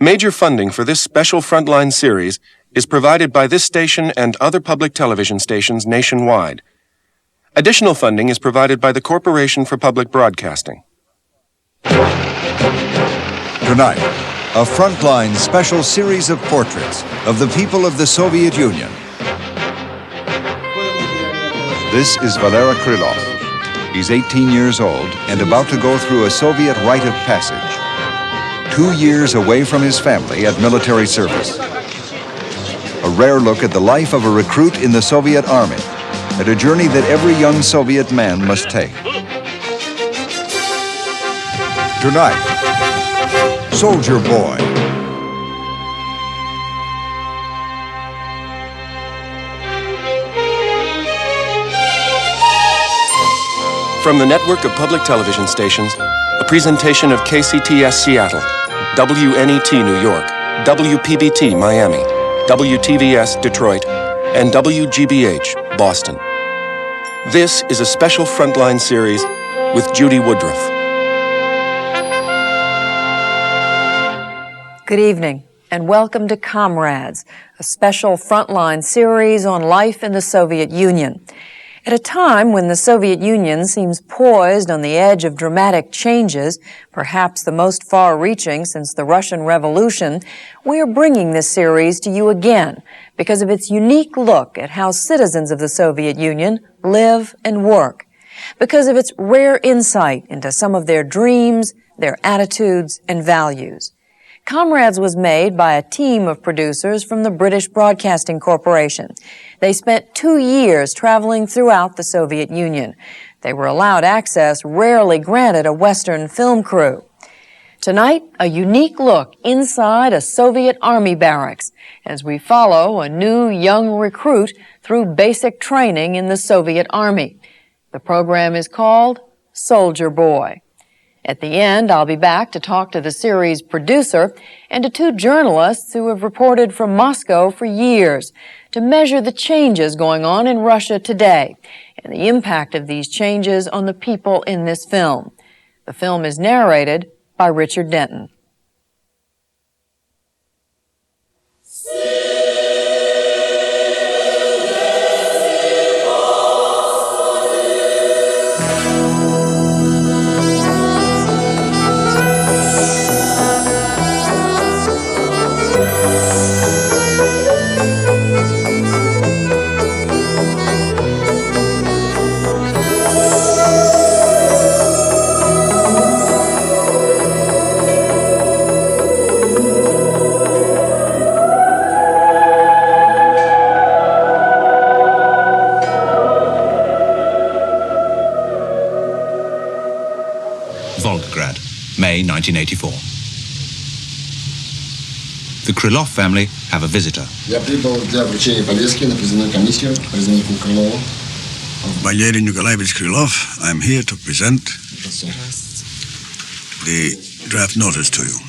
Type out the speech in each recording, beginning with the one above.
Major funding for this special Frontline series is provided by this station and other public television stations nationwide. Additional funding is provided by the Corporation for Public Broadcasting. Tonight, a Frontline special series of portraits of the people of the Soviet Union. This is Valera Krylov. He's 18 years old and about to go through a Soviet rite of passage. 2 years away from his family at military service. A rare look at the life of a recruit in the Soviet Army, at a journey that every young Soviet man must take. Tonight, Soldier Boy. From the network of public television stations, a presentation of KCTS Seattle, WNET New York, WPBT Miami, WTVS Detroit, and WGBH Boston. This is a special Frontline series with Judy Woodruff. Good evening, and welcome to Comrades, a special Frontline series on life in the Soviet Union. At a time when the Soviet Union seems poised on the edge of dramatic changes, perhaps the most far-reaching since the Russian Revolution, we are bringing this series to you again because of its unique look at how citizens of the Soviet Union live and work, because of its rare insight into some of their dreams, their attitudes, and values. Comrades was made by a team of producers from the British Broadcasting Corporation. They spent 2 years traveling throughout the Soviet Union. They were allowed access rarely granted a Western film crew. Tonight, a unique look inside a Soviet Army barracks as we follow a new young recruit through basic training in the Soviet Army. The program is called Soldier Boy. At the end, I'll be back to talk to the series producer and to 2 journalists who have reported from Moscow for years to measure the changes going on in Russia today and the impact of these changes on the people in this film. The film is narrated by Richard Denton. May 1984. The Krylov family have a visitor. Valera Krylov, I'm here to present the draft notice to you.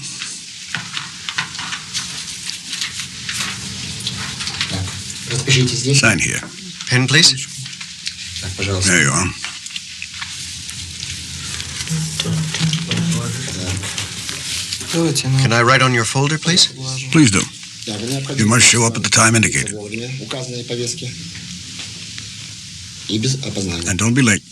Sign here. Pen, please. There you are. Can I write on your folder, please? Please do. You must show up at the time indicated. And don't be late.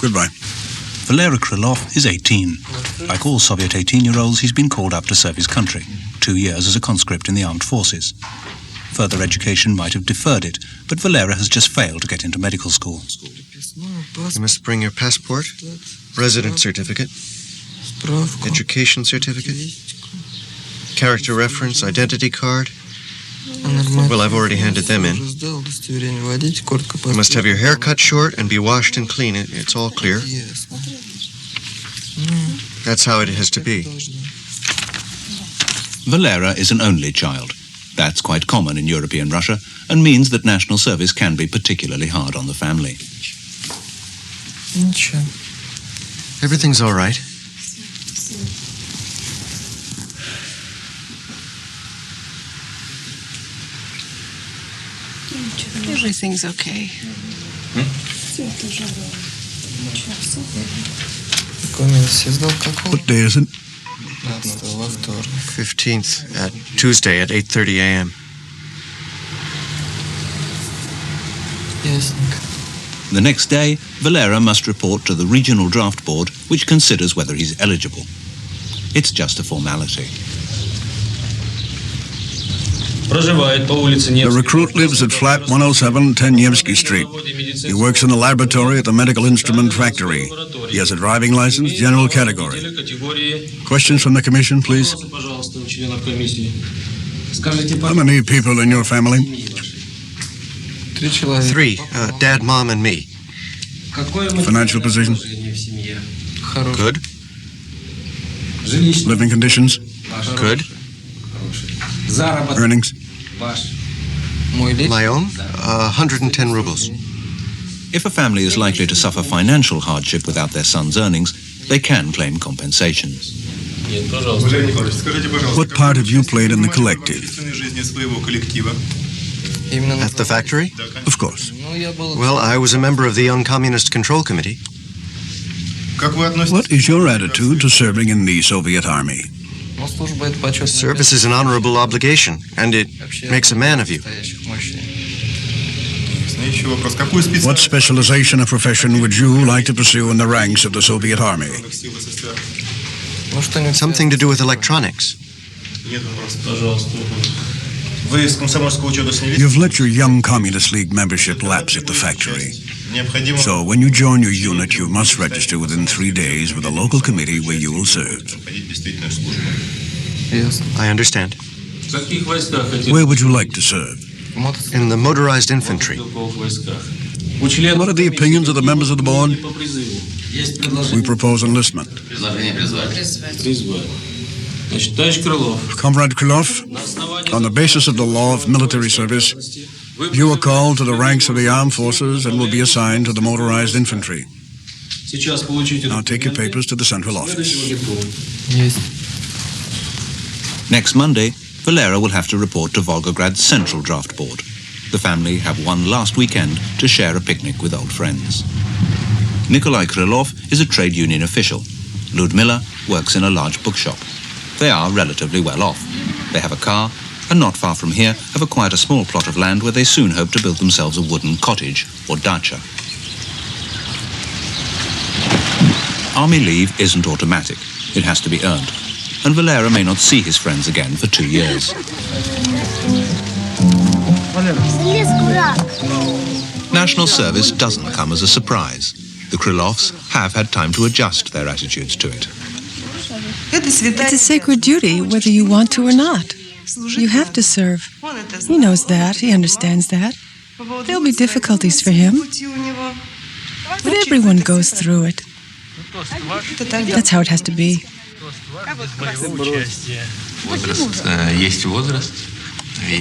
Goodbye. Valera Krylov is 18. Like all Soviet 18-year-olds, he's been called up to serve his country. 2 years as a conscript in the armed forces. Further education might have deferred it, but Valera has just failed to get into medical school. You must bring your passport, residence certificate, education certificate, character reference, identity card. Well, I've already handed them in. You must have your hair cut short and be washed and clean. It's all clear. That's how it has to be. Valera is an only child. That's quite common in European Russia and means that national service can be particularly hard on the family. Everything's all right. Everything's okay. What day is it? 15th, at Tuesday at 8:30 a.m. The next day, Valera must report to the Regional Draft Board, which considers whether he's eligible. It's just a formality. The recruit lives at flat 107, 10 Nevsky Street. He works in the laboratory at the medical instrument factory. He has a driving license, general category. Questions from the commission, please? How many people in your family? 3, Dad, Mom, and me. Financial position? Good. Living conditions? Good. Earnings? My own? 110 rubles. If a family is likely to suffer financial hardship without their son's earnings, they can claim compensation. What part have you played in the collective? At the factory? Of course. Well, I was a member of the Young Communist Control Committee. What is your attitude to serving in the Soviet Army? Service is an honorable obligation, and it makes a man of you. What specialization or profession would you like to pursue in the ranks of the Soviet Army? Something to do with electronics. You've let your Young Communist League membership lapse at the factory. So when you join your unit, you must register within 3 days with a local committee where you will serve. I understand. Where would you like to serve? In the motorized infantry. What are the opinions of the members of the board? We propose enlistment. Comrade Krylov, on the basis of the law of military service, you are called to the ranks of the armed forces and will be assigned to the motorized infantry. Now take your papers to the central office. Next Monday, Valera will have to report to Volgograd's Central Draft Board. The family have one last weekend to share a picnic with old friends. Nikolai Krylov is a trade union official. Ludmila works in a large bookshop. They are relatively well off. They have a car, and not far from here have acquired a small plot of land where they soon hope to build themselves a wooden cottage or dacha. Army leave isn't automatic. It has to be earned. And Valera may not see his friends again for 2 years. National service doesn't come as a surprise. The Krylovs have had time to adjust their attitudes to it. It's a sacred duty, whether you want to or not. You have to serve. He knows that. He understands that. There'll be difficulties for him. But everyone goes through it. That's how it has to be.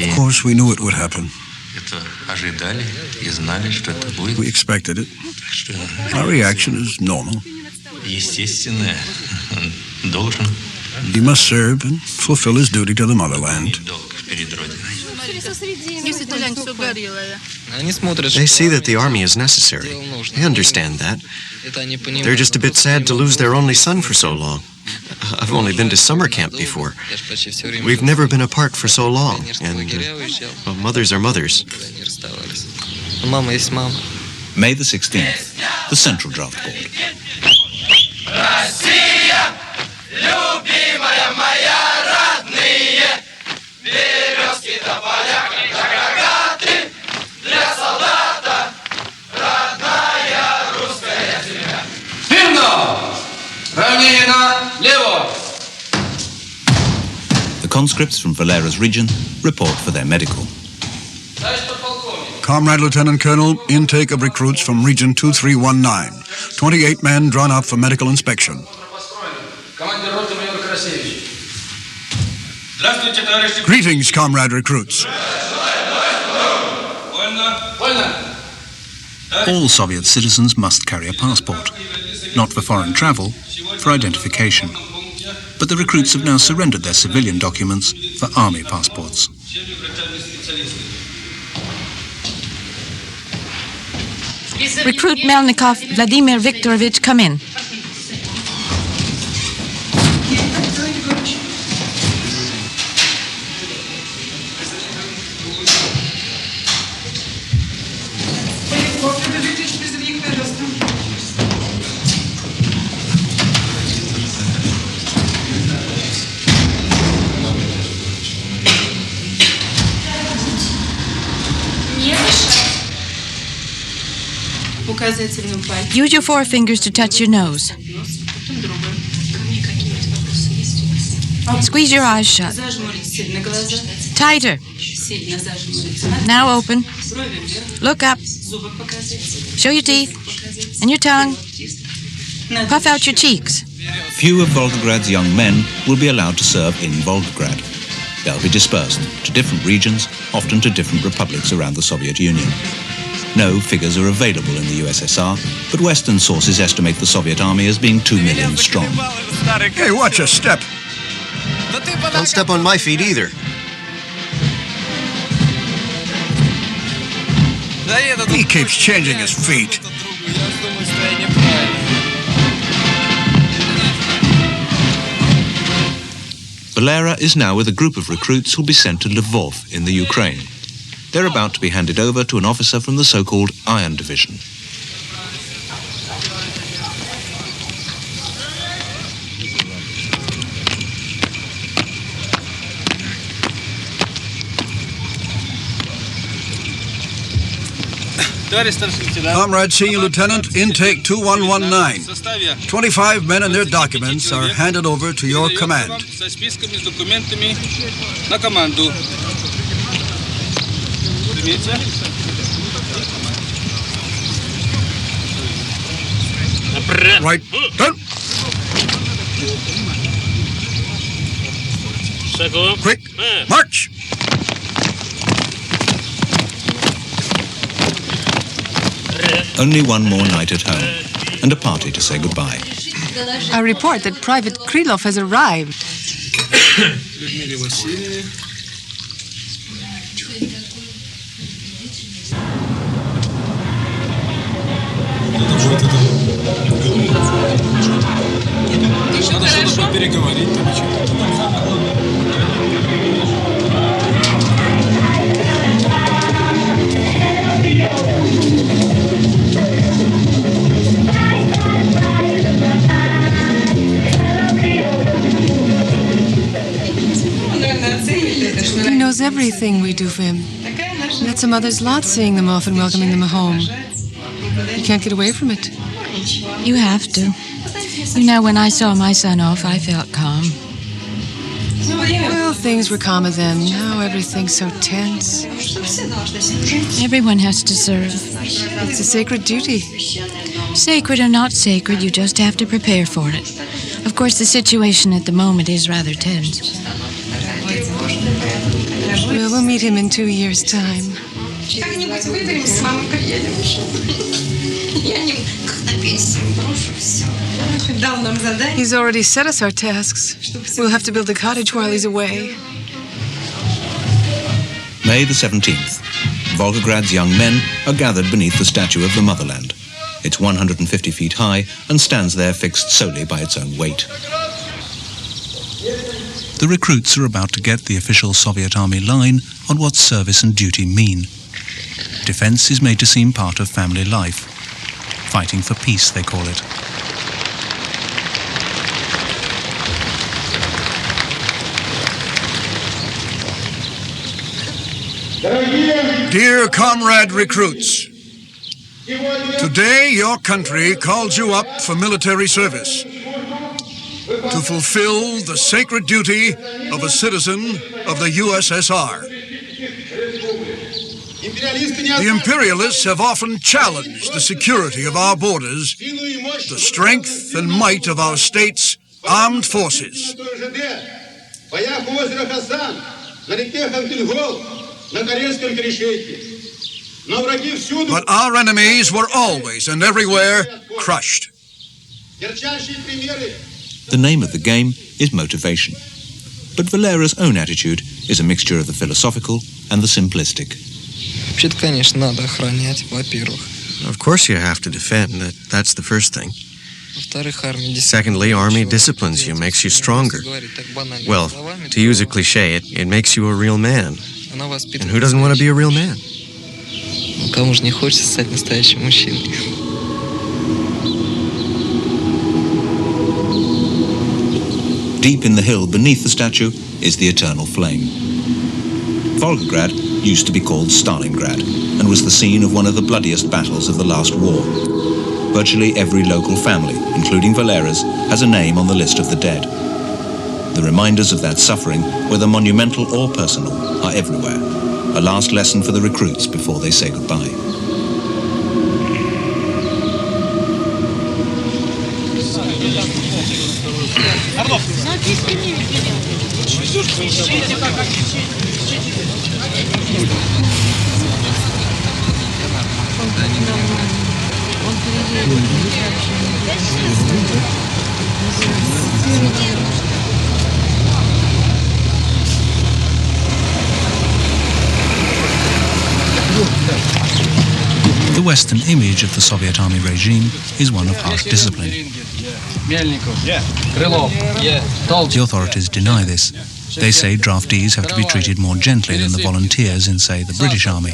Of course, we knew it would happen. We expected it. Our reaction is normal. He must serve and fulfill his duty to the motherland. They see that the army is necessary. They understand that. They're just a bit sad to lose their only son for so long. I've only been to summer camp before. We've never been apart for so long, and well, mothers are mothers. May the 16th, the Central Draft Board. The conscripts from Valera's region report for their medical. Comrade Lieutenant Colonel, intake of recruits from Region 2319. 28 men drawn out for medical inspection. Greetings, comrade recruits. All Soviet citizens must carry a passport, not for foreign travel, for identification. But the recruits have now surrendered their civilian documents for army passports. Recruit Melnikov Vladimir Viktorovich, come in. Use your forefingers to touch your nose. Squeeze your eyes shut. Tighter. Now open. Look up. Show your teeth and your tongue. Puff out your cheeks. Few of Volgograd's young men will be allowed to serve in Volgograd. They'll be dispersed to different regions, often to different republics around the Soviet Union. No figures are available in the USSR, but Western sources estimate the Soviet army as being 2 million strong. Hey, watch your step. Don't step on my feet either. He keeps changing his feet. Valera is now with a group of recruits who'll be sent to Lvov in the Ukraine. They're about to be handed over to an officer from the so-called Iron Division. Comrade Senior Lieutenant, intake 2119. 25 men and their documents are handed over to your command. Right. Done. Quick. March. Only one more night at home, and a party to say goodbye. I report that Private Krylov has arrived. He knows everything we do for him. That's a mother's lot, seeing them off and welcoming them home. You can't get away from it. You have to. You know, when I saw my son off, I felt calm. Well, things were calmer then. Now everything's so tense. Everyone has to serve. It's a sacred duty. Sacred or not sacred, you just have to prepare for it. Of course, the situation at the moment is rather tense. Well, we'll meet him in 2 years' time. He's already set us our tasks. We'll have to build a cottage while he's away. May the 17th. Volgograd's young men are gathered beneath the statue of the motherland. It's 150 feet high and stands there fixed solely by its own weight. The recruits are about to get the official Soviet army line on what service and duty mean. Defense is made to seem part of family life. Fighting for peace, they call it. Dear comrade recruits, today your country calls you up for military service to fulfill the sacred duty of a citizen of the USSR. The imperialists have often challenged the security of our borders, the strength and might of our state's armed forces. But our enemies were always and everywhere crushed. The name of the game is motivation. But Valera's own attitude is a mixture of the philosophical and the simplistic. Вообще-то, конечно, надо охранять, во-первых. Of course you have to defend. That's the first thing. Secondly, Army disciplines you, makes you stronger. Well, to use a cliche, it makes you a real man. And who doesn't want to be a real man? Кому же не хочется стать настоящим мужчиной? Deep in the hill beneath the statue is the eternal flame. Volgograd used to be called Stalingrad and was the scene of one of the bloodiest battles of the last war. Virtually every local family, including Valera's, has a name on the list of the dead. The reminders of that suffering, whether monumental or personal, are everywhere. A last lesson for the recruits before they say goodbye. The Western image of the Soviet army regime is one of harsh discipline. The authorities deny this. They say draftees have to be treated more gently than the volunteers in, say, the British Army.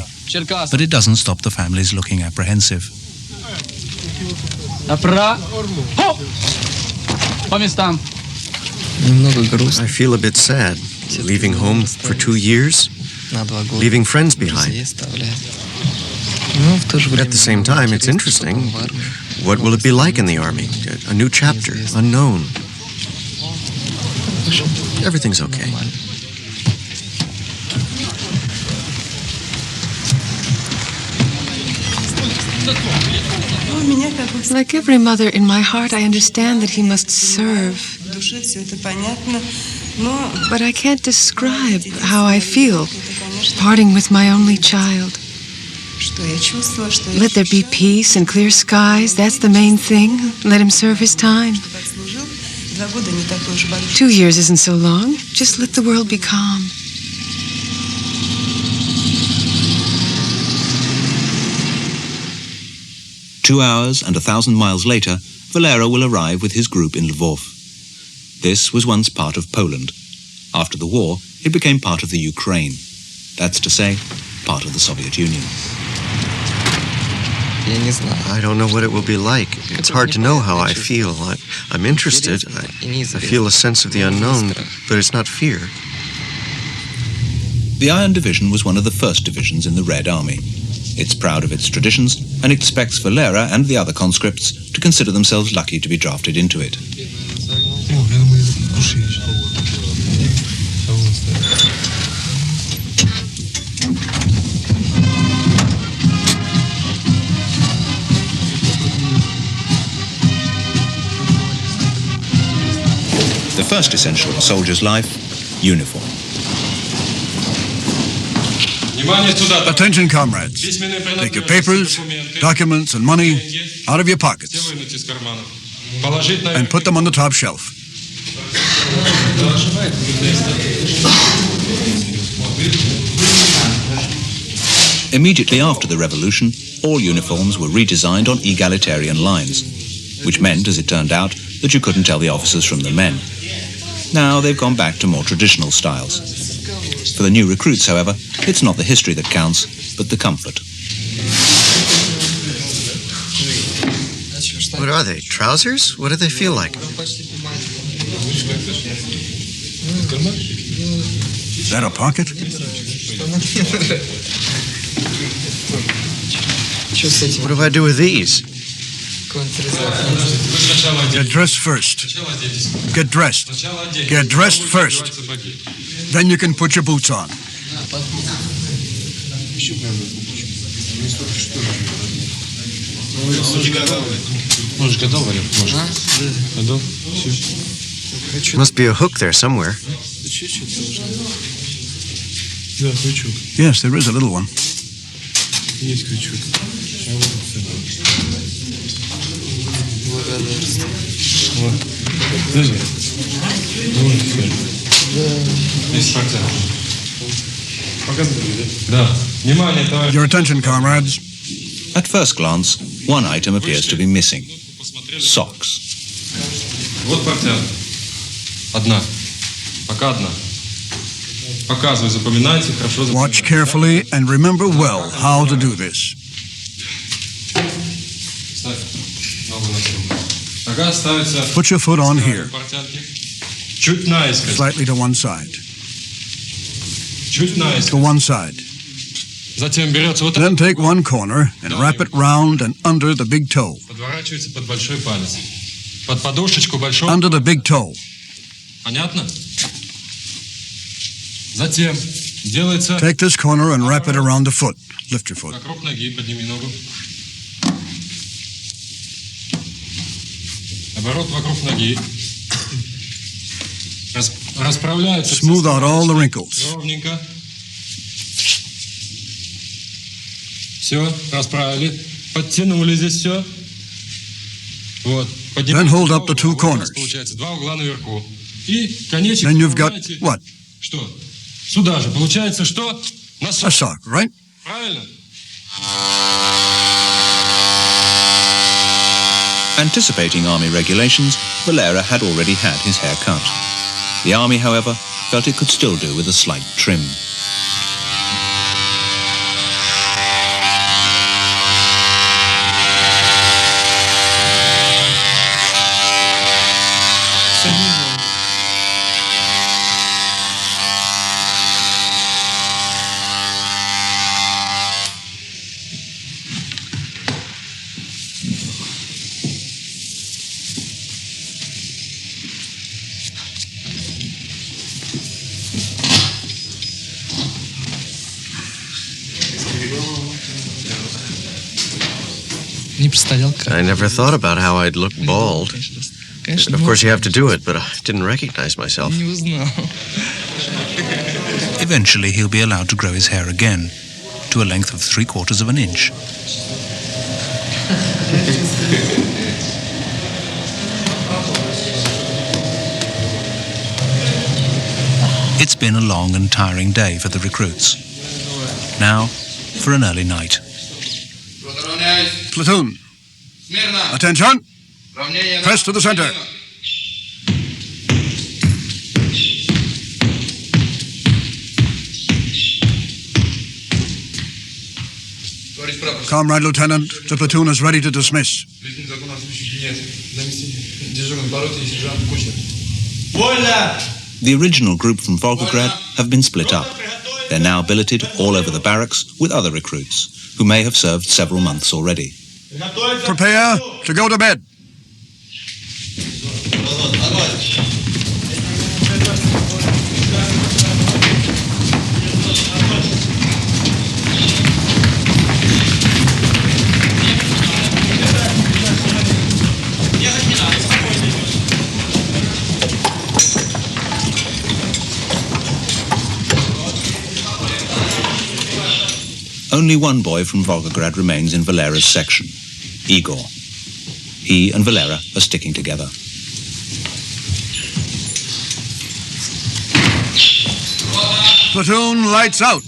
But it doesn't stop the families looking apprehensive. I feel a bit sad. Leaving home for 2 years, leaving friends behind. But at the same time, it's interesting. What will it be like in the Army? A new chapter, unknown. Everything's okay. Like every mother, in my heart, I understand that he must serve. But I can't describe how I feel, parting with my only child. Let there be peace and clear skies. That's the main thing. Let him serve his time. 2 years isn't so long. Just let the world be calm. Two hours and 1,000 miles later, Valera will arrive with his group in Lvov. This was once part of Poland. After the war, it became part of the Ukraine. That's to say, part of the Soviet Union. I don't know what it will be like. It's hard to know how I feel. I'm interested. I feel a sense of the unknown, but it's not fear. The Iron Division was one of the first divisions in the Red Army. It's proud of its traditions and expects Valera and the other conscripts to consider themselves lucky to be drafted into it. The first essential of a soldier's life, uniform. Attention, comrades. Take your papers, documents, and money out of your pockets and put them on the top shelf. Immediately after the revolution, all uniforms were redesigned on egalitarian lines, which meant, as it turned out, that you couldn't tell the officers from the men. Now they've gone back to more traditional styles. For the new recruits, however, it's not the history that counts, but the comfort. What are they, trousers? What do they feel like? Is that a pocket? What do I do with these? Get dressed first. Get dressed. Get dressed first. Then you can put your boots on. Must be a hook there somewhere. Yes, there is a little one. Your attention, comrades. At first glance, one item appears to be missing: socks. Вот портянка. Одна. Пока одна. Показывай, запоминайте, хорошо запоминайте. Watch carefully and remember well how to do this. Ставь ногу на труп. Нога ставится... Put your foot on here, Чуть наискось. slightly to one side. Чуть наискось. To one side. Затем берется вот Then take one corner and wrap it round and under the big toe. Подворачивается под большой палец. Под подушечку большого. Under the big toe. Понятно? Затем делается... Take this corner and wrap it around the foot. Lift your foot. Вокруг ноги, подними ногу. Оборот вокруг ноги. Расправляются. Smooth out all the wrinkles. Ровненько. Все, расправили. Подтянули здесь все. Вот. Then hold up the two corners. Получается два угла наверху. И конечек... Then you've got what? Что? Сюда же. Получается, что? Носок. A sock, right? Правильно? Anticipating army regulations, Valera had already had his hair cut. The army, however, felt it could still do with a slight trim. I never thought about how I'd look bald. Of course, you have to do it, but I didn't recognize myself. Eventually, he'll be allowed to grow his hair again, to a length of 3/4 of an inch. It's been a long and tiring day for the recruits. Now, for an early night. Platoon. Attention. Press to the center. Comrade Lieutenant, the platoon is ready to dismiss. The original group from Volgograd have been split up. They're now billeted all over the barracks with other recruits who may have served several months already. Prepare to go to bed. Only one boy from Volgograd remains in Valera's section, Igor. He and Valera are sticking together. Platoon, lights out.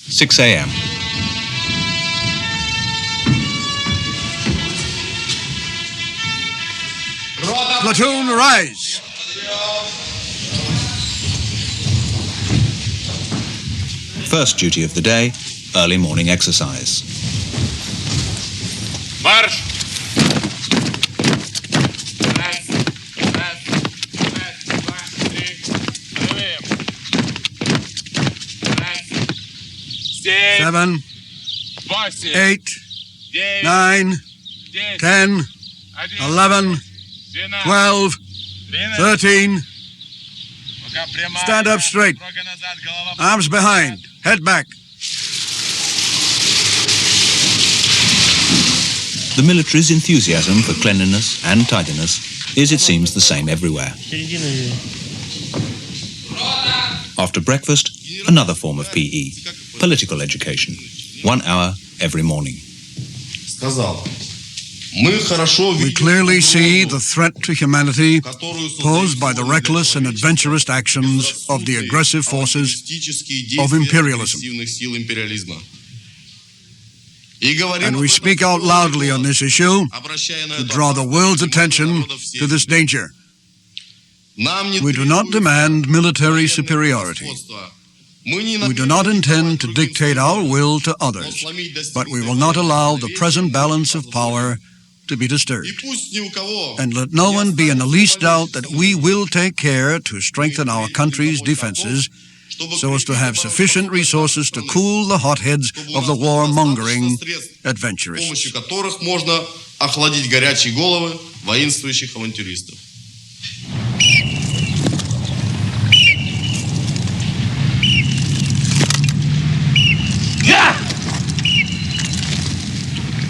Six a.m. Platoon, rise. First duty of the day, early morning exercise. March! Seven, 8, 9, 10, 11, 12, 13. Stand up straight. Arms behind. Head back. The military's enthusiasm for cleanliness and tidiness is, it seems, the same everywhere. After breakfast, another form of PE, political education, 1 hour every morning. We clearly see the threat to humanity posed by the reckless and adventurous actions of the aggressive forces of imperialism. And we speak out loudly on this issue to draw the world's attention to this danger. We do not demand military superiority. We do not intend to dictate our will to others, but we will not allow the present balance of power to be disturbed. And let no one be in the least doubt that we will take care to strengthen our country's defenses so as to have sufficient resources to cool the hotheads of the warmongering adventurists.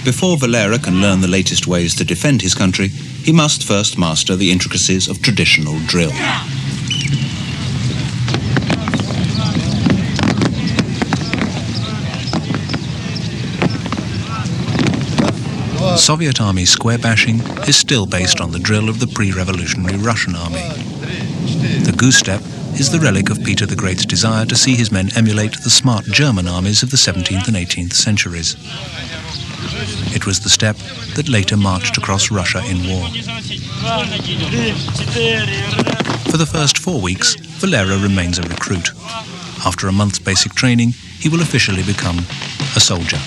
Before Valera can learn the latest ways to defend his country, he must first master the intricacies of traditional drill. Soviet Army square bashing is still based on the drill of the pre-revolutionary Russian army. The goose step is the relic of Peter the Great's desire to see his men emulate the smart German armies of the 17th and 18th centuries. It was the step that later marched across Russia in war. For the first 4 weeks, Valera remains a recruit. After a month's basic training, he will officially become a soldier.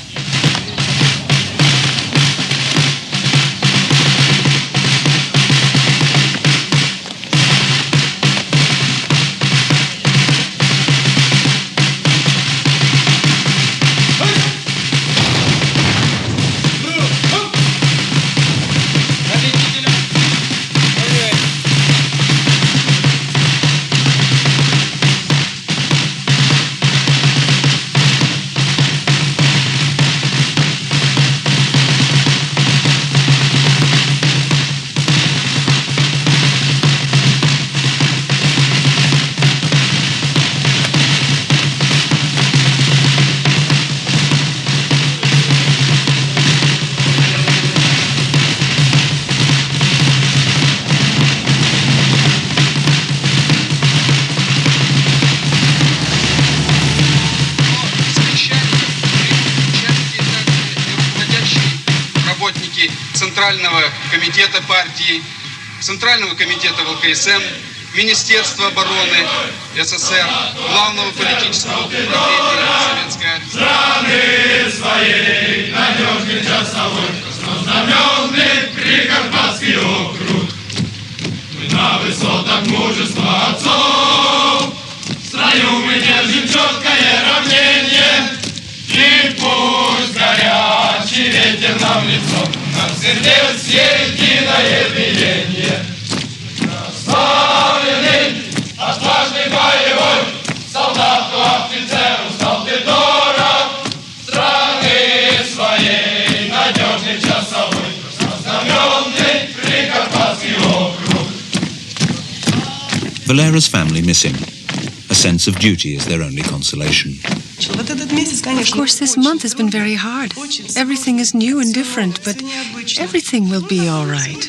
Центрального комитета партии, Центрального комитета ВКСМ, Министерства обороны СССР, Главного политического управления Советской Армии. Страны своей надежный часовой, краснознаменный Прикарпатский округ. Мы на высотах мужества отцов, в строю мы держим четкое равнение, и пусть горячий ветер нам в лицо. Нам сердец единое биение. Прославленный, отважный боевой, солдату, офицеру стал ты дорог. Страны своей надежный часовой, краснознаменный Прикарпатский округ. Valera's family miss him. A sense of duty is their only consolation. Of course, this month has been very hard. Everything is new and different, but everything will be all right.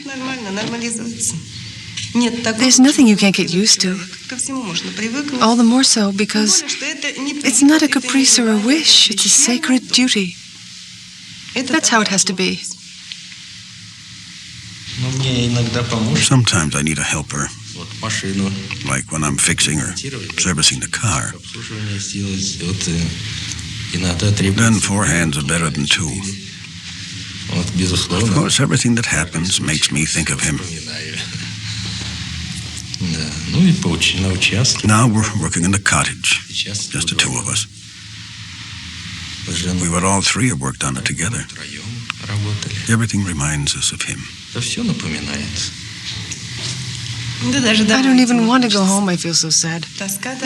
There's nothing you can't get used to. All the more so because it's not a caprice or a wish, it's a sacred duty. That's how it has to be. Sometimes I need a helper, like when I'm fixing or servicing the car. Then 4 hands are better than 2. Of course, everything that happens makes me think of him. Now we're working in the cottage, just the 2 of us. We would all 3 have worked on it together. Everything reminds us of him. I don't even want to go home, I feel so sad.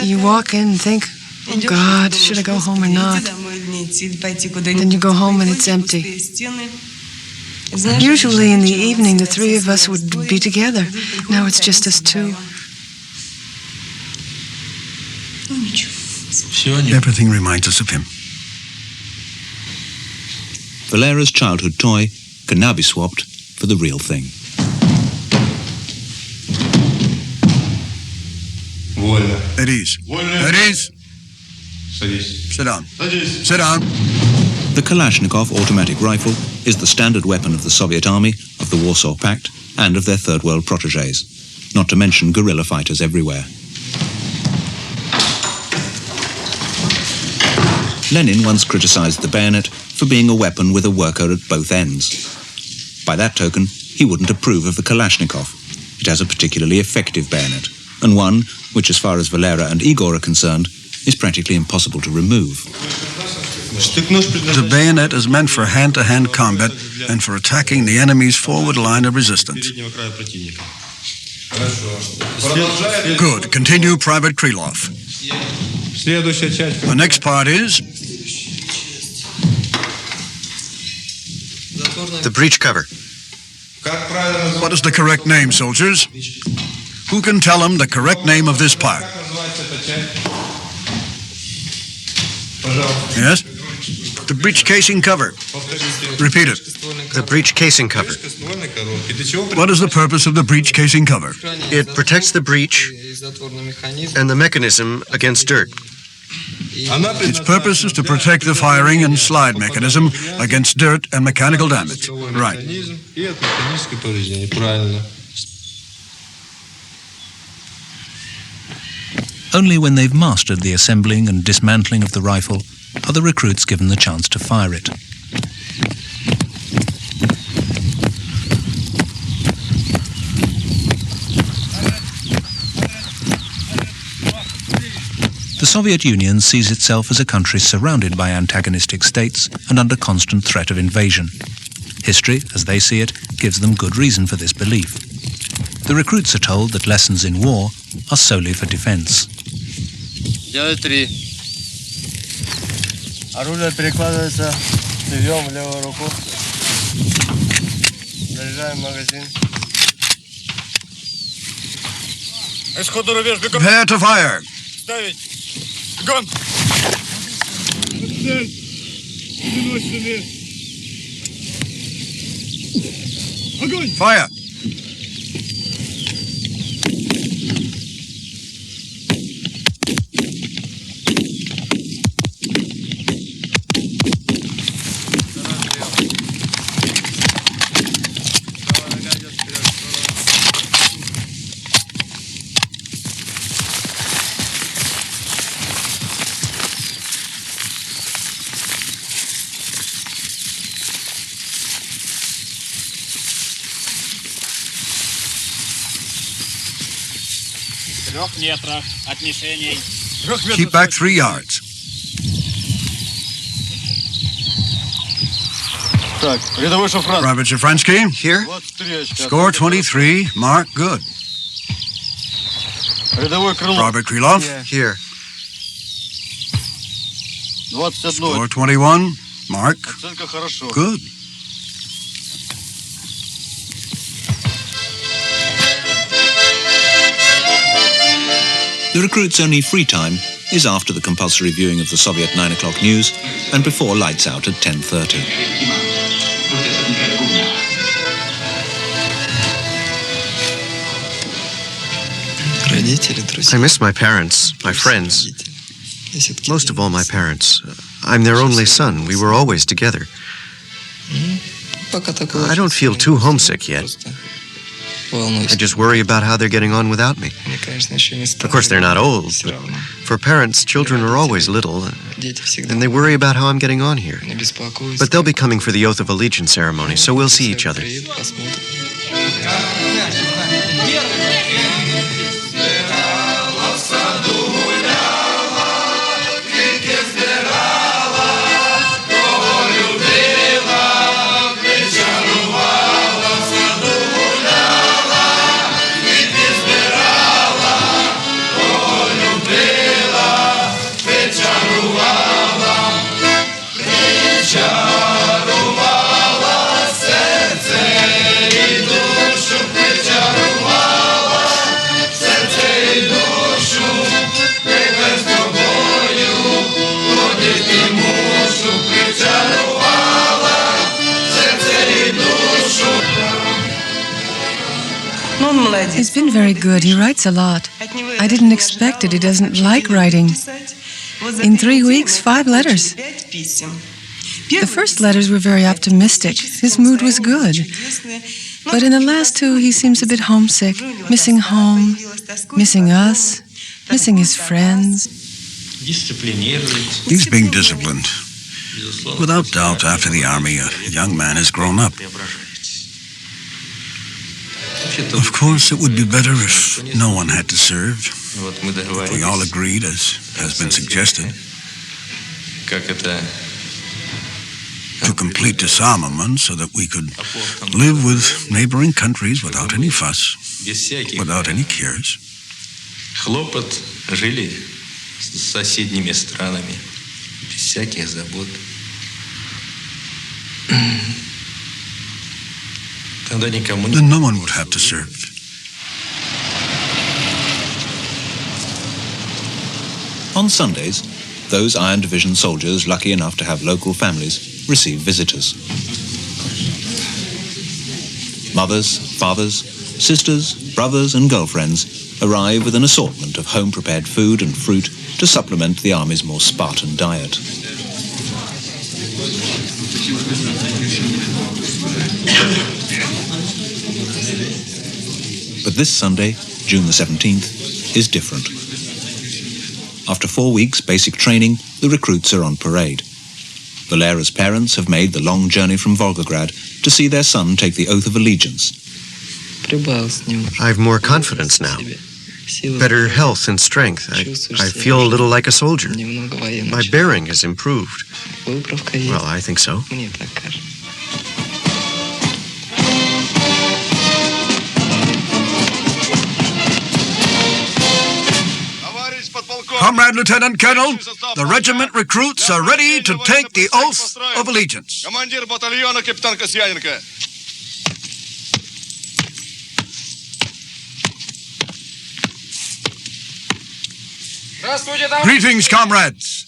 You walk in and think, oh God, should I go home or not? Then you go home and it's empty. Usually in the evening the 3 of us would be together. Now it's just us 2. Everything reminds us of him. Valera's childhood toy can now be swapped for the real thing. At ease. At ease. Sit down. Sit down. The Kalashnikov automatic rifle is the standard weapon of the Soviet Army, of the Warsaw Pact, and of their Third World protégés, not to mention guerrilla fighters everywhere. Lenin once criticized the bayonet for being a weapon with a worker at both ends. By that token, he wouldn't approve of the Kalashnikov. It has a particularly effective bayonet, and one which, as far as Valera and Igor are concerned, is practically impossible to remove. The bayonet is meant for hand-to-hand combat and for attacking the enemy's forward line of resistance. Good. Continue, Private Krylov. The next part is... The breech cover. What is the correct name, soldiers? Who can tell them the correct name of this part? Yes? The breech casing cover. Repeat it. The breech casing cover. What is the purpose of the breech casing cover? It protects the breech and the mechanism against dirt. Its purpose is to protect the firing and slide mechanism against dirt and mechanical damage. Right. Only when they've mastered the assembling and dismantling of the rifle are the recruits given the chance to fire it. The Soviet Union sees itself as a country surrounded by antagonistic states and under constant threat of invasion. History, as they see it, gives them good reason for this belief. The recruits are told that lessons in war are solely for defense. Делай 3. Оружие перекладывается живьем в левую руку. Заряжаем магазин. Исходный рубеж, бегом! Prepare to fire! Ставить! Бегом! Цель! Переносится вверх! Огонь! Fire! Keep back 3 yards. Private Shafransky. Here? Score 23. Mark. Good. Private Krylov. Here. Score 21. Mark. Good. The recruits' only free time is after the compulsory viewing of the Soviet 9 o'clock news and before lights out at 10:30. I miss my parents, my friends. Most of all, my parents. I'm their only son. We were always together. I don't feel too homesick yet. I just worry about how they're getting on without me. Of course, they're not old, but for parents, children are always little, and they worry about how I'm getting on here. But they'll be coming for the Oath of Allegiance ceremony, so we'll see each other. He's been very good. He writes a lot. I didn't expect it. He doesn't like writing. In 3 weeks, 5 letters. The first letters were very optimistic. His mood was good. But in the last 2, he seems a bit homesick, missing home, missing us, missing his friends. He's being disciplined. Without doubt, after the army, a young man has grown up. Of course, it would be better if no one had to serve. We all agreed, as has been suggested, to complete disarmament so that we could live with neighboring countries without any fuss, without any cares. С соседними странами, без всяких забот. Тогда никому Then no one would have to serve. On Sundays, those Iron Division soldiers lucky enough to have local families receive visitors. Mothers, fathers, sisters, brothers and girlfriends arrive with an assortment of home-prepared food and fruit to supplement the Army's more Spartan diet. But this Sunday, June the 17th, is different. After 4 weeks basic training, the recruits are on parade. Valera's parents have made the long journey from Volgograd to see their son take the oath of allegiance. I have more confidence now. Better health and strength. I feel a little like a soldier. My bearing has improved. Well, I think so. Comrade Lieutenant Colonel, the regiment recruits are ready to take the oath of allegiance. Командир батальона капитан Касьяненко. Greetings, comrades.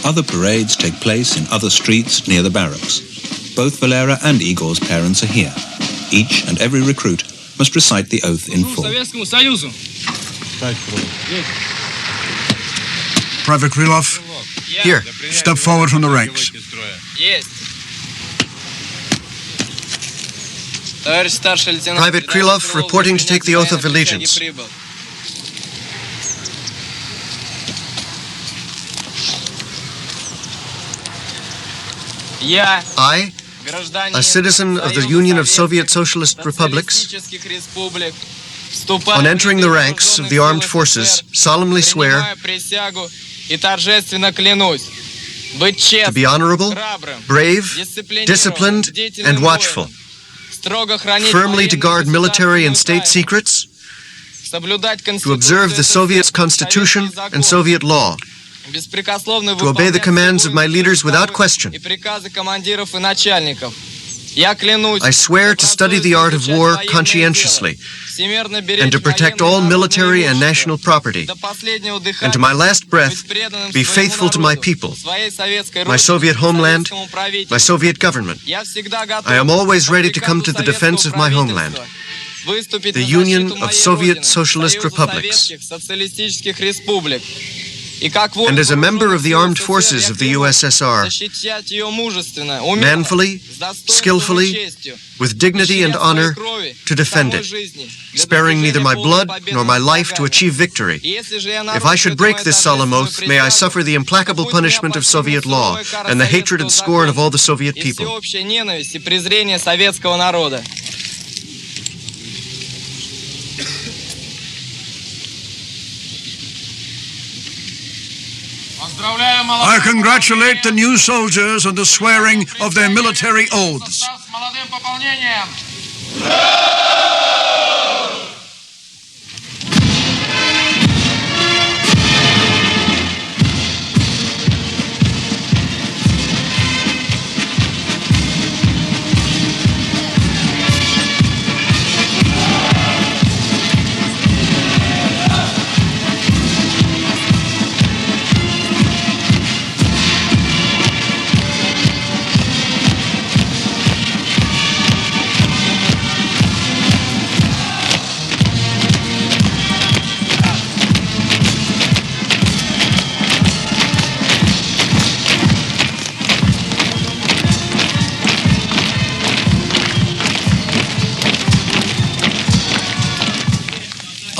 Other parades take place in other streets near the barracks. Both Valera and Igor's parents are here. Each and every recruit must recite the oath in full. Private Krylov, here, step forward from the ranks. Private Krylov reporting to take the oath of allegiance. I, a citizen of the Union of Soviet Socialist Republics, on entering the ranks of the armed forces, solemnly swear to be honorable, brave, disciplined, and watchful, firmly to guard military and state secrets, to observe the Soviet Constitution and Soviet law, to obey the commands of my leaders without question. I swear to study the art of war conscientiously and to protect all military and national property, and to my last breath be faithful to my people, my Soviet homeland, my Soviet government. I am always ready to come to the defense of my homeland, the Union of Soviet Socialist Republics. And as a member of the armed forces of the USSR, manfully, skillfully, with dignity and honor, to defend it, sparing neither my blood nor my life to achieve victory. If I should break this solemn oath, may I suffer the implacable punishment of Soviet law and the hatred and scorn of all the Soviet people. I congratulate the new soldiers on the swearing of their military oaths.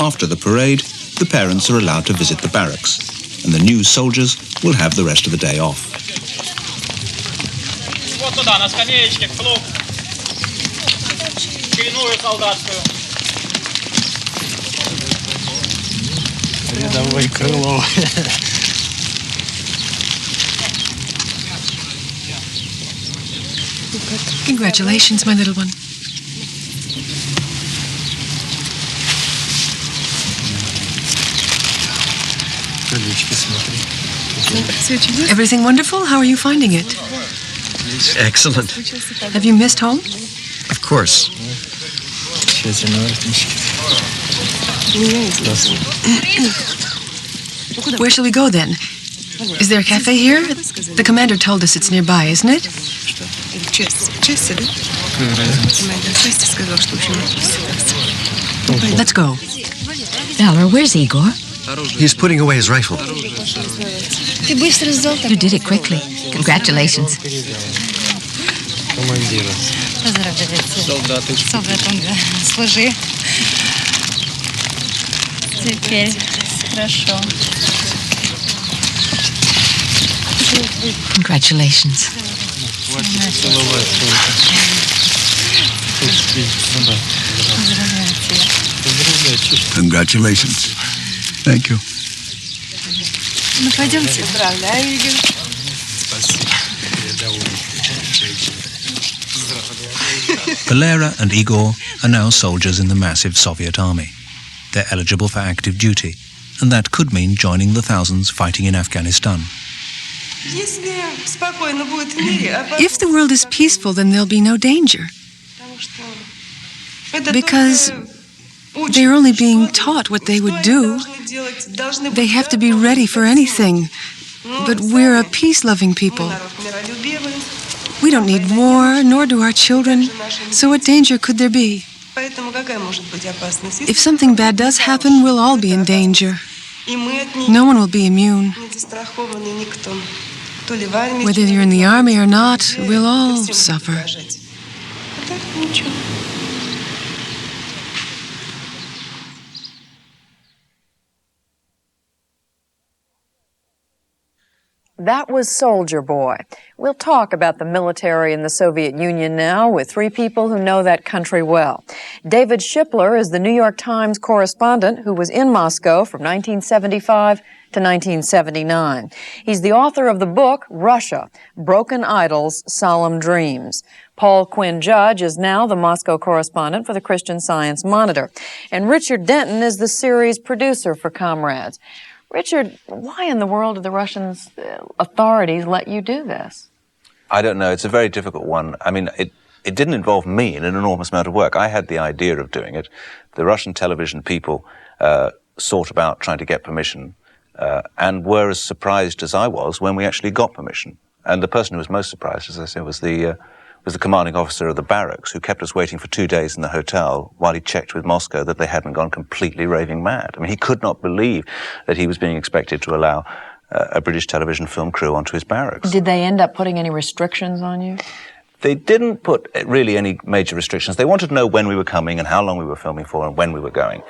After the parade, the parents are allowed to visit the barracks, and the new soldiers will have the rest of the day off. Рядовой Крылов. Congratulations, my little one. Everything wonderful? How are you finding it? Excellent. Have you missed home? Of course. Where shall we go then? Is there a cafe here? The commander told us it's nearby, isn't it? Let's go. Valera, where's Igor? He's putting away his rifle. You did it quickly. Congratulations. Служи. Теперь хорошо. Congratulations. Congratulations. Thank you. Ну, пойдемте. Поздравляю, Игорь. Valera and Igor are now soldiers in the massive Soviet army. They're eligible for active duty, and that could mean joining the thousands fighting in Afghanistan. If the world is peaceful, then there'll be no danger. Because they're only being taught what they would do. They have to be ready for anything. But we're a peace-loving people. We don't need war, nor do our children. So what danger could there be? If something bad does happen, we'll all be in danger. No one will be immune. Whether you're in the army or not, we'll all suffer. That was Soldier Boy. We'll talk about the military in the Soviet Union now with three people who know that country well. David Shipler is the New York Times correspondent who was in Moscow from 1975 to 1979. He's the author of the book, Russia, Broken Idols, Solemn Dreams. Paul Quinn Judge is now the Moscow correspondent for the Christian Science Monitor. And Richard Denton is the series producer for Comrades. Richard, why in the world did the Russian authorities let you do this? I don't know. It's a very difficult one. I mean, it didn't involve me in an enormous amount of work. I had the idea of doing it. The Russian television people sought about trying to get permission and were as surprised as I was when we actually got permission. And the person who was most surprised, as I said, was the commanding officer of the barracks, who kept us waiting for 2 days in the hotel while he checked with Moscow that they hadn't gone completely raving mad. I mean, he could not believe that he was being expected to allow a British television film crew onto his barracks. Did they end up putting any restrictions on you? They didn't put really any major restrictions. They wanted to know when we were coming and how long we were filming for and when we were going.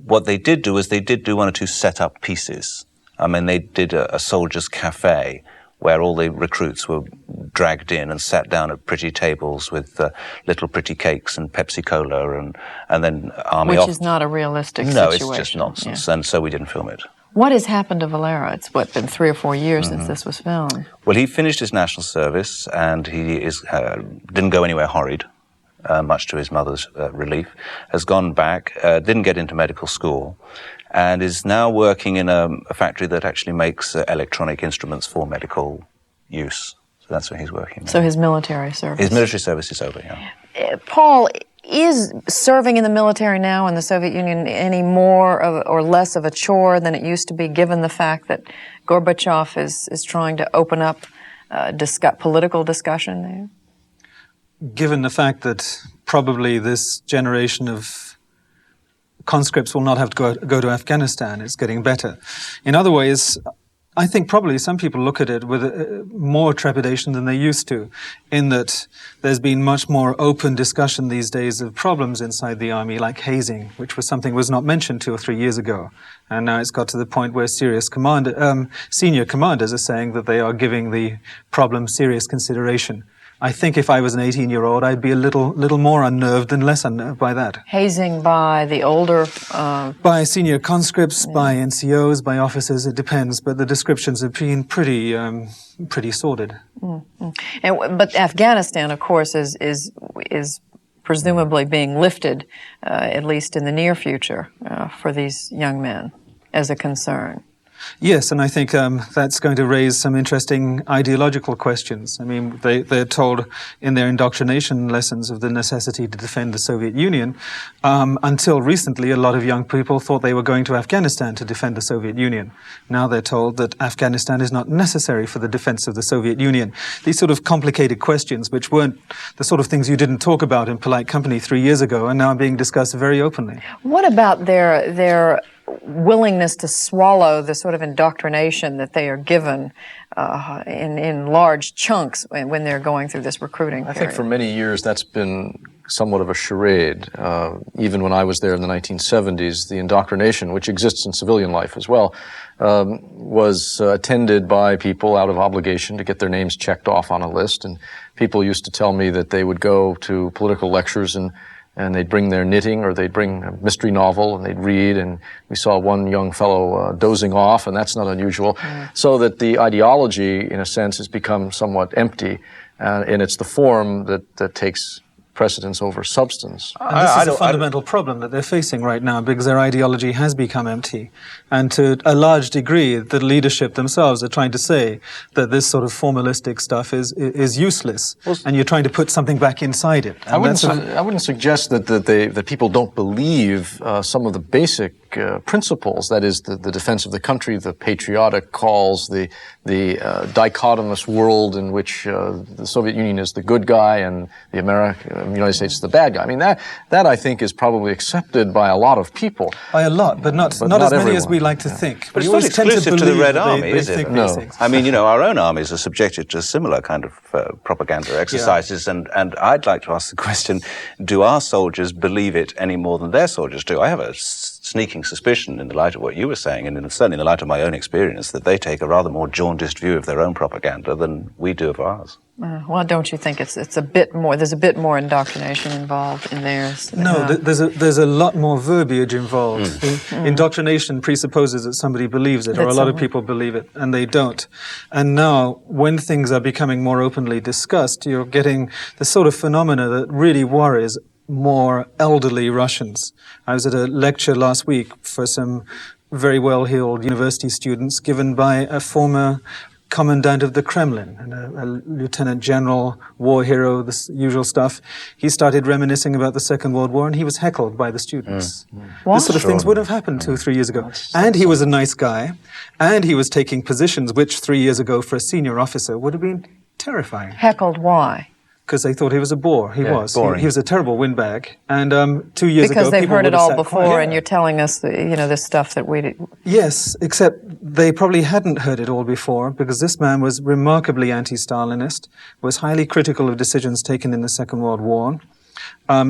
What they did do is they did do one or two set-up pieces. I mean, they did a soldier's cafe where all the recruits were dragged in and sat down at pretty tables with little pretty cakes and Pepsi Cola and then army Which is not a realistic situation. No, it's just nonsense, yeah. and so we didn't film it. What has happened to Valera? It's, been 3 or 4 years since this was filmed? Well, he finished his national service, and he didn't go anywhere horrid, much to his mother's relief, has gone back, didn't get into medical school, and is now working in a factory that actually makes electronic instruments for medical use. So that's where he's working now. So his military service? His military service is over, yeah. Paul, is serving in the military now in the Soviet Union any more or less of a chore than it used to be, given the fact that Gorbachev is trying to open up political discussion there? Given the fact that probably this generation of conscripts will not have to go to Afghanistan, it's getting better. In other ways, I think probably some people look at it with more trepidation than they used to, in that there's been much more open discussion these days of problems inside the army, like hazing, which was something was not mentioned 2 or 3 years ago. And now it's got to the point where senior commanders are saying that they are giving the problem serious consideration. I think if I was an 18-year-old, I'd be a little more unnerved than less unnerved by that. Hazing by the older... By senior conscripts, by NCOs, by officers, it depends, but the descriptions have been pretty sordid. But Afghanistan, of course, is presumably being lifted, at least in the near future, for these young men as a concern. Yes, and I think that's going to raise some interesting ideological questions. I mean, they're told in their indoctrination lessons of the necessity to defend the Soviet Union. Until recently, a lot of young people thought they were going to Afghanistan to defend the Soviet Union. Now they're told that Afghanistan is not necessary for the defense of the Soviet Union. These sort of complicated questions, which weren't the sort of things you didn't talk about in polite company 3 years ago, are now being discussed very openly. What about their willingness to swallow the sort of indoctrination that they are given in large chunks when they're going through this recruiting period? I think for many years that's been somewhat of a charade. Even when I was there in the 1970s, the indoctrination, which exists in civilian life as well, was attended by people out of obligation to get their names checked off on a list. And people used to tell me that they would go to political lectures and they'd bring their knitting, or they'd bring a mystery novel, and they'd read, and we saw one young fellow dozing off, and that's not unusual. So that the ideology, in a sense, has become somewhat empty, and it's the form that takes precedence over substance. And this is a fundamental problem that they're facing right now, because their ideology has become empty. And to a large degree, the leadership themselves are trying to say that this sort of formalistic stuff is useless, and you're trying to put something back inside it. I wouldn't suggest that people don't believe some of the basic principles, that is the defense of the country, the patriotic calls, the dichotomous world in which the Soviet Union is the good guy and the United States is the bad guy. I mean, that I think is probably accepted by a lot of people. By a lot, but not as many as we like to think. But it's not exclusive to the Red Army, is it? No. I mean, our own armies are subjected to similar kind of propaganda exercises, and I'd like to ask the question, do our soldiers believe it any more than their soldiers do? I have a sneaking suspicion, in the light of what you were saying, and certainly in the light of my own experience, that they take a rather more jaundiced view of their own propaganda than we do of ours. Well, don't you think it's a bit more? There's a bit more indoctrination involved in theirs. No, there's a lot more verbiage involved. Indoctrination presupposes that somebody believes it, or a lot of people believe it, and they don't. And now, when things are becoming more openly discussed, you're getting the sort of phenomena that really worries more elderly Russians. I was at a lecture last week for some very well-heeled university students given by a former commandant of the Kremlin, and a lieutenant general, war hero, this usual stuff. He started reminiscing about the Second World War, and he was heckled by the students. This sort of things would have happened 2 or 3 years ago. And he was a nice guy, and he was taking positions which 3 years ago for a senior officer would have been terrifying. Heckled, why? Because they thought he was a bore. He was. He was a terrible windbag. And 2 years ago, because they've heard it all before, quiet. and you're telling us, this stuff that we did. Yes, except they probably hadn't heard it all before, because this man was remarkably anti-Stalinist, was highly critical of decisions taken in the Second World War.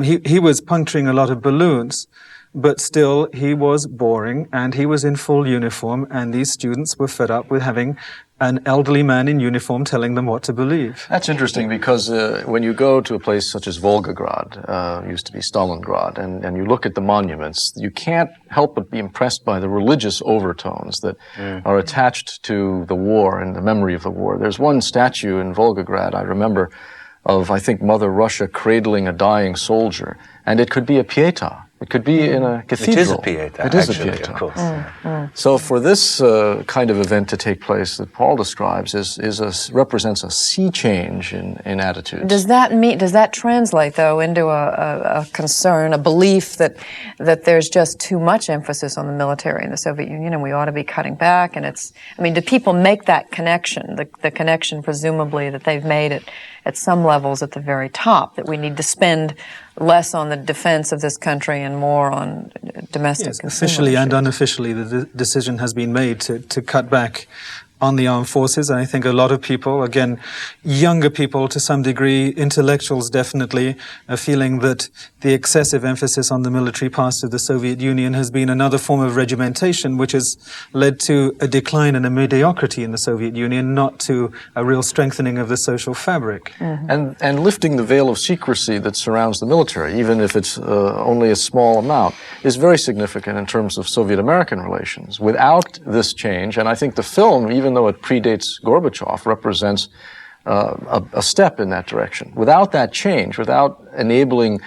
He was puncturing a lot of balloons, but still he was boring, and he was in full uniform, and these students were fed up with having an elderly man in uniform telling them what to believe. That's interesting, because when you go to a place such as Volgograd, used to be Stalingrad, and you look at the monuments, you can't help but be impressed by the religious overtones that are attached to the war and the memory of the war. There's one statue in Volgograd, I remember, of, I think, Mother Russia cradling a dying soldier, and it could be a Pietà. It could be in a cathedral. It is a Pietà, It is actually, a Pietà. of course. So for this kind of event to take place that Paul describes represents a sea change in attitudes. Does that translate, though, into a concern, a belief that there's just too much emphasis on the military in the Soviet Union and we ought to be cutting back? And do people make that connection, the connection presumably that they've made it at some levels at the very top, that we need to spend less on the defense of this country and more on domestic consumer officially issues? and unofficially, the decision has been made to cut back on the armed forces. And I think a lot of people, again, younger people to some degree, intellectuals definitely, are feeling that the excessive emphasis on the military past of the Soviet Union has been another form of regimentation, which has led to a decline and a mediocrity in the Soviet Union, not to a real strengthening of the social fabric. And lifting the veil of secrecy that surrounds the military, even if it's only a small amount, is very significant in terms of Soviet-American relations. Without this change, and I think the film, even though it predates Gorbachev, represents a step in that direction. Without that change, without enabling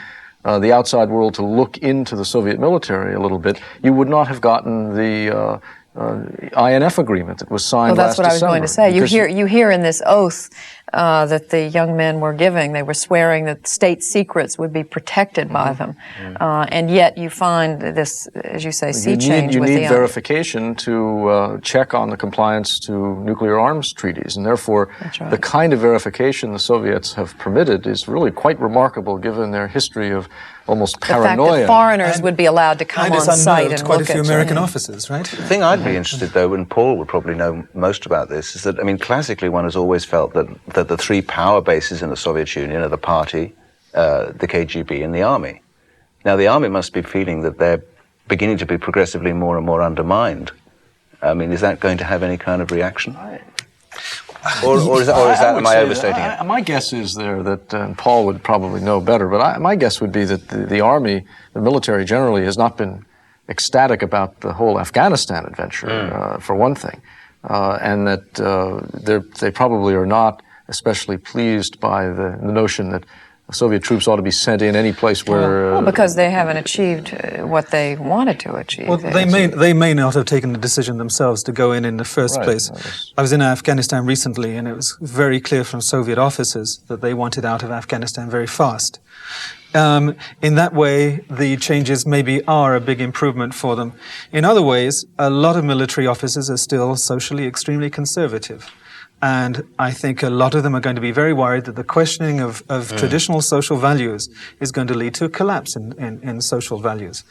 the outside world to look into the Soviet military a little bit, you would not have gotten the INF agreement that was signed last December. Well, that's what I was going to say. You hear in this oath that the young men were giving, they were swearing that state secrets would be protected by them. And yet you find this, as you say, sea change with the... You need verification to check on the compliance to nuclear arms treaties. And therefore, the kind of verification the Soviets have permitted is really quite remarkable given their history of almost paranoia. The fact that foreigners would be allowed to come on site and quite look a few at American officers, right? The thing I'd be interested, though, and Paul would probably know most about this, is that, I mean, classically one has always felt that the three power bases in the Soviet Union are the party, the KGB, and the army. Now, the army must be feeling that they're beginning to be progressively more and more undermined. I mean, is that going to have any kind of reaction? Or is that am I overstating it? My guess is there that, and Paul would probably know better, but my guess would be that the army, the military generally, has not been ecstatic about the whole Afghanistan adventure, for one thing, and that they probably are not especially pleased by the notion that Soviet troops ought to be sent in any place where... well, because they haven't achieved what they wanted to achieve. Well, they may not have taken the decision themselves to go in the first place. I was in Afghanistan recently, and it was very clear from Soviet officers that they wanted out of Afghanistan very fast. In that way, the changes maybe are a big improvement for them. In other ways, a lot of military officers are still socially extremely conservative. And I think a lot of them are going to be very worried that the questioning of traditional social values is going to lead to a collapse in social values.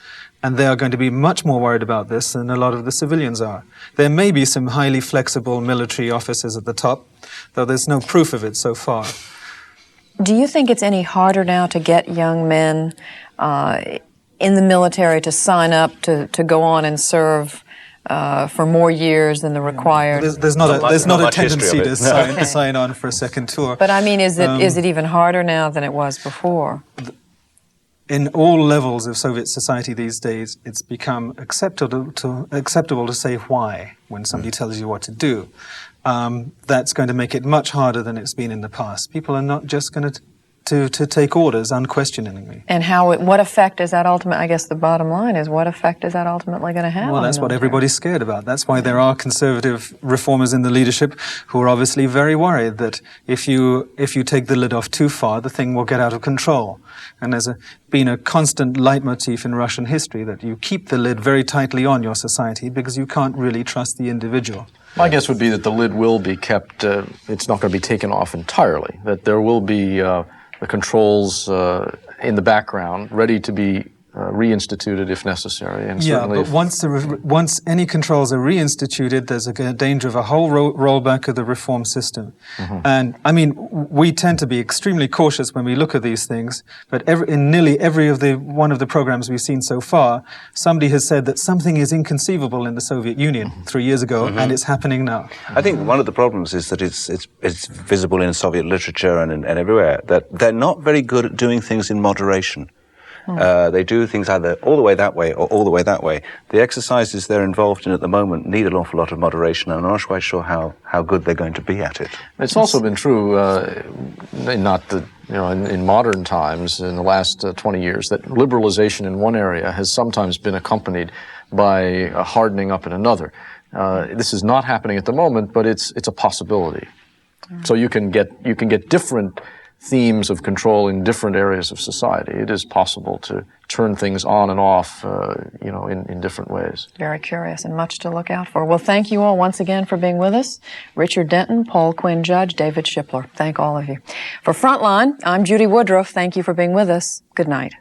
And they are going to be much more worried about this than a lot of the civilians are. There may be some highly flexible military officers at the top, though there's no proof of it so far. Do you think it's any harder now to get young men in the military to sign up to go on and serve for more years than the required? There's not a tendency to sign on for a second tour. But I mean, is it even harder now than it was before? In all levels of Soviet society these days, it's become acceptable to say why when somebody tells you what to do. That's going to make it much harder than it's been in the past. People are not just going to take orders unquestioningly. And what effect is that ultimately, I guess the bottom line is, what effect is that ultimately going to have? Well, that's what everybody's scared about. That's why there are conservative reformers in the leadership who are obviously very worried that if you take the lid off too far, the thing will get out of control. And there's been a constant leitmotif in Russian history that you keep the lid very tightly on your society because you can't really trust the individual. My guess would be that the lid will be kept, it's not going to be taken off entirely, that there will be the controls in the background ready to be reinstituted if necessary. And yeah, but once any controls are reinstituted, there's a danger of a whole rollback of the reform system. And I mean, we tend to be extremely cautious when we look at these things, but in nearly every one of the programs we've seen so far, somebody has said that something is inconceivable in the Soviet Union 3 years ago, and it's happening now. I think one of the problems is that it's visible in Soviet literature and everywhere, that they're not very good at doing things in moderation. They do things either all the way that way or all the way that way. The exercises they're involved in at the moment need an awful lot of moderation, and I'm not quite sure how good they're going to be at it. It's also been true, in modern times, in the last 20 years, that liberalization in one area has sometimes been accompanied by a hardening up in another. This is not happening at the moment, but it's a possibility. So you can get different themes of control in different areas of society. It is possible to turn things on and off, in different ways. Very curious and much to look out for. Well, thank you all once again for being with us. Richard Denton, Paul Quinn Judge, David Shipler. Thank all of you. For Frontline, I'm Judy Woodruff. Thank you for being with us. Good night.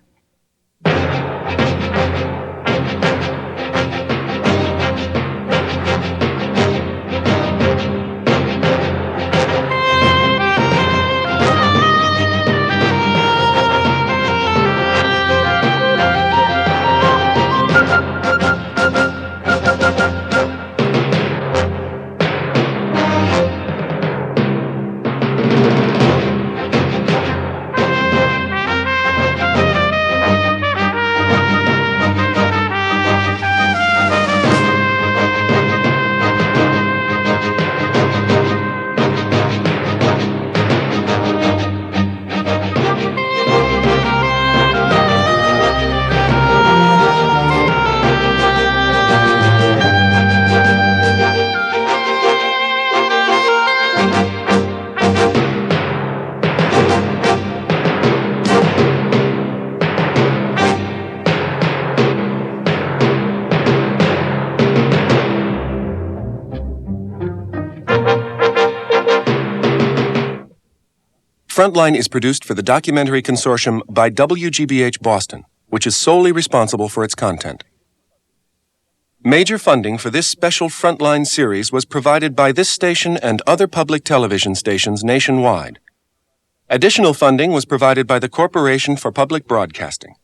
Frontline is produced for the documentary consortium by WGBH Boston, which is solely responsible for its content. Major funding for this special Frontline series was provided by this station and other public television stations nationwide. Additional funding was provided by the Corporation for Public Broadcasting.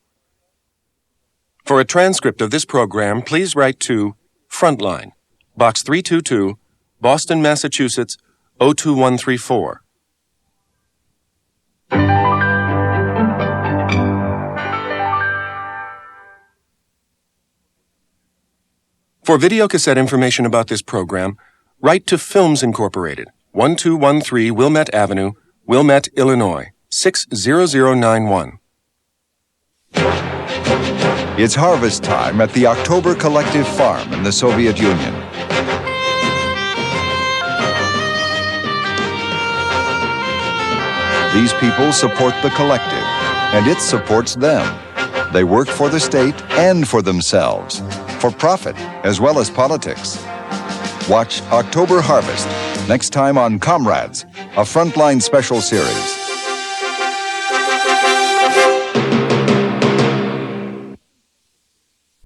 For a transcript of this program, please write to Frontline, Box 322, Boston, Massachusetts, 02134. For videocassette information about this program, write to Films Incorporated, 1213 Wilmette Avenue, Wilmette, Illinois, 60091. It's harvest time at the October Collective Farm in the Soviet Union. These people support the collective, and it supports them. They work for the state and for themselves, for profit as well as politics. Watch October Harvest next time on Comrades, a Frontline special series.